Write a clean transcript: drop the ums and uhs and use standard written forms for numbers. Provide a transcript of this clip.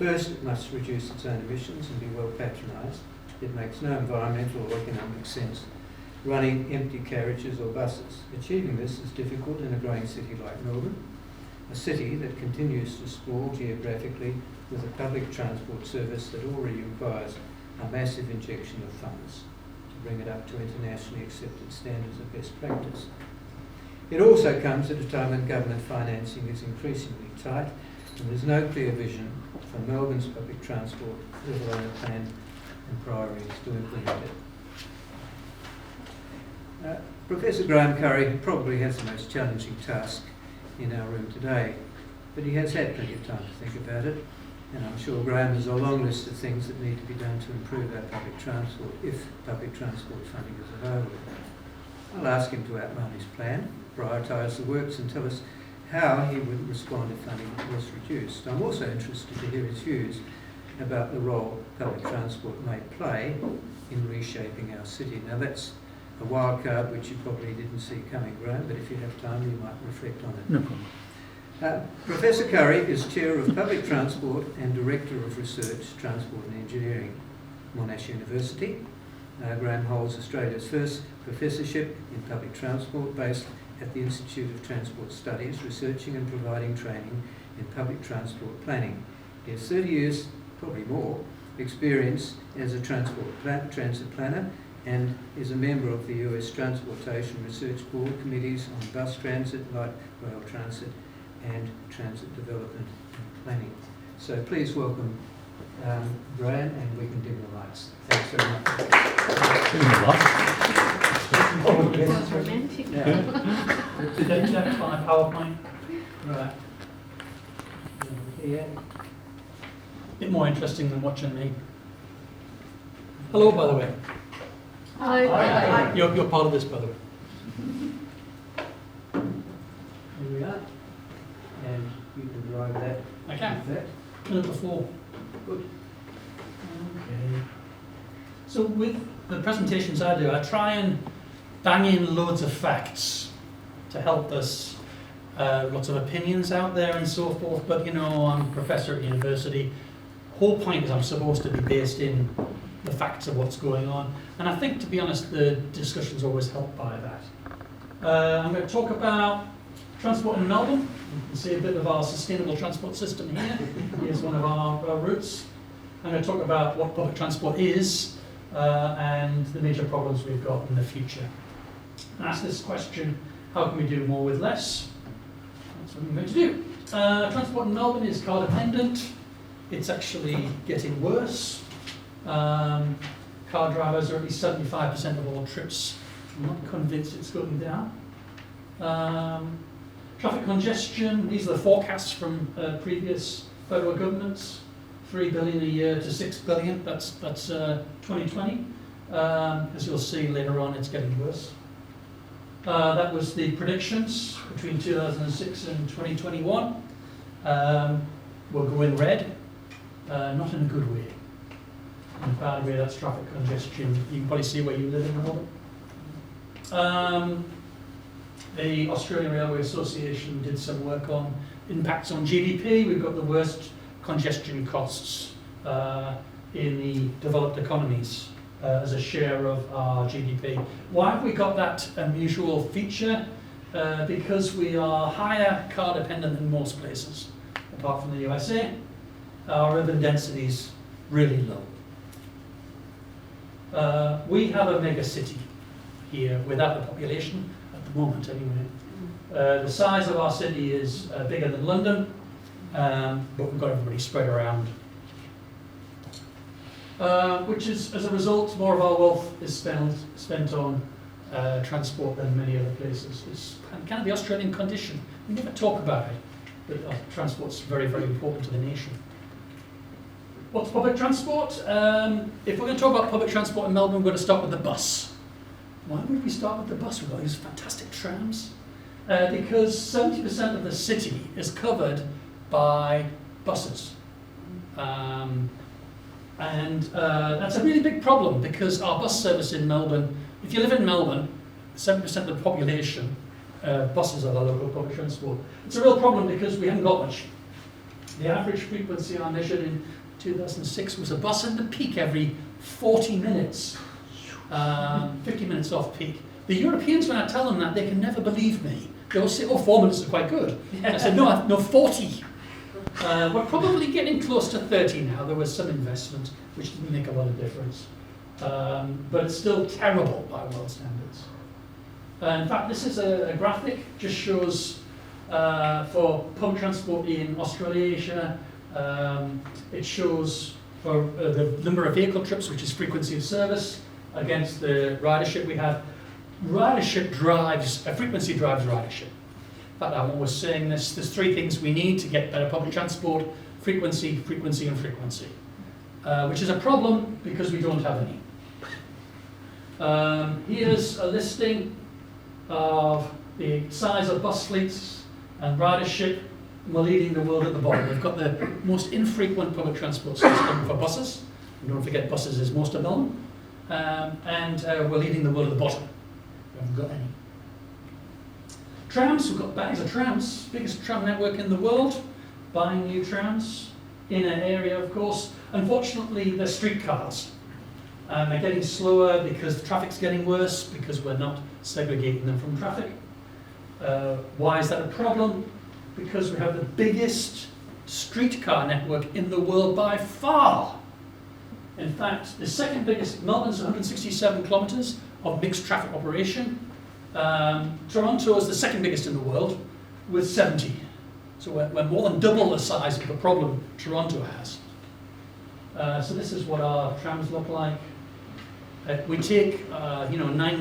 First, it must reduce its own emissions and be well patronised. It makes no environmental or economic sense running empty carriages or buses. Achieving this is difficult in a growing city like Melbourne, a city that continues to sprawl geographically with a public transport service that already requires a massive injection of funds to bring it up to internationally accepted standards of best practice. It also comes at a time when government financing is increasingly tight and there's no clear vision for Melbourne's public transport, let alone a plan and priorities to implement it. Professor Graham Currie probably has the most challenging task in our room today, but he has had plenty of time to think about it, and I'm sure Graham has a long list of things that need to be done to improve our public transport if public transport funding is available. I'll ask him to outline his plan, prioritise the works and tell us how he would respond if funding was reduced. I'm also interested to hear his views about the role public transport may play in reshaping our city. Now that's a wild card which you probably didn't see coming, Graham, but if you have time you might reflect on it. No problem. Professor Currie is Chair of Public Transport and Director of Research, Transport and Engineering, Monash University. Graham holds Australia's first professorship in public transport based at the Institute of Transport Studies, researching and providing training in public transport planning. He has 30 years, probably more, experience as a transit planner and is a member of the US Transportation Research Board committees on bus transit, light rail transit and transit development and planning. So please welcome Graham, and we can dim the lights. Thanks very much. Sounds romantic. Did they check my PowerPoint? Right. Yeah. A bit more interesting than watching me. Hello, by the way. Hello. Hi. You're part of this, by the way. Here we are. And you can drive that. I can. That. Minute before. Good. Okay. So with the presentations I do, I try and bang in loads of facts to help us. Lots of opinions out there and so forth, but you know, I'm a professor at university. Whole point is I'm supposed to be based in the facts of what's going on, and I think, to be honest, the discussion's always helped by that. I'm going to talk about transport in Melbourne. You can see a bit of our sustainable transport system here. Here's one of our routes. I'm going to talk about what public transport is and the major problems we've got in the future. And ask this question: how can we do more with less? That's what I'm going to do. Transport in Melbourne is car dependent. It's actually getting worse. Car drivers are at least 75% of all trips. I'm not convinced it's going down. Traffic congestion, these are the forecasts from previous federal governments. 3 billion a year to 6 billion, that's 2020. As you'll see later on, it's getting worse. That was the predictions between 2006 and 2021. We'll go in red, not in a good way. In a bad way, that's traffic congestion. You can probably see where you live in Melbourne. The Australian Railway Association did some work on impacts on GDP. We've got the worst congestion costs in the developed economies as a share of our GDP. Why have we got that unusual feature? Because we are higher car dependent than most places, apart from the USA. Our urban density is really low. We have a mega city here without the population, at the moment anyway. The size of our city is bigger than London, but we've got everybody spread around. Which is, as a result, more of our wealth is spent on transport than many other places. It's kind of the Australian condition. We never talk about it, but transport's very, very important to the nation. What's public transport? If we're going to talk about public transport in Melbourne, we're going to start with the bus. Why would we start with the bus? We've got these fantastic trams. Because 70% of the city is covered by buses. And that's a really big problem because our bus service in Melbourne, if you live in Melbourne, 70% of the population, buses are the local public transport. It's a real problem because we haven't got much. The average frequency I measured in 2006 was a bus in the peak every 40 minutes, 50 minutes off peak. The Europeans, when I tell them that, they can never believe me. They will say, oh, 4 minutes is quite good. I said, no, 40. We're probably getting close to 30 now. There was some investment, which didn't make a lot of difference. But it's still terrible by world standards. In fact, this is a graphic, just shows for public transport in Australasia. It shows for the number of vehicle trips, which is frequency of service, against the ridership we have. Ridership drives, frequency drives ridership. In fact, I'm always saying this, there's 3 things we need to get better public transport: frequency, frequency, and frequency. Which is a problem because we don't have any. Here's a listing of the size of bus fleets and ridership. We're leading the world at the bottom. We've got the most infrequent public transport system for buses. And don't forget, buses is most of them. And we're leading the world at the bottom. We haven't got any. Trams, we've got bags of trams. Biggest tram network in the world. Buying new trams. In an area, of course. Unfortunately, they're streetcars. They're getting slower because the traffic's getting worse, because we're not segregating them from traffic. Why is that a problem? Because we have the biggest streetcar network in the world by far. In fact, the second biggest, Melbourne's 167 kilometres of mixed traffic operation. Toronto is the second biggest in the world with 70. So we're more than double the size of the problem Toronto has. So this is what our trams look like. We take, 9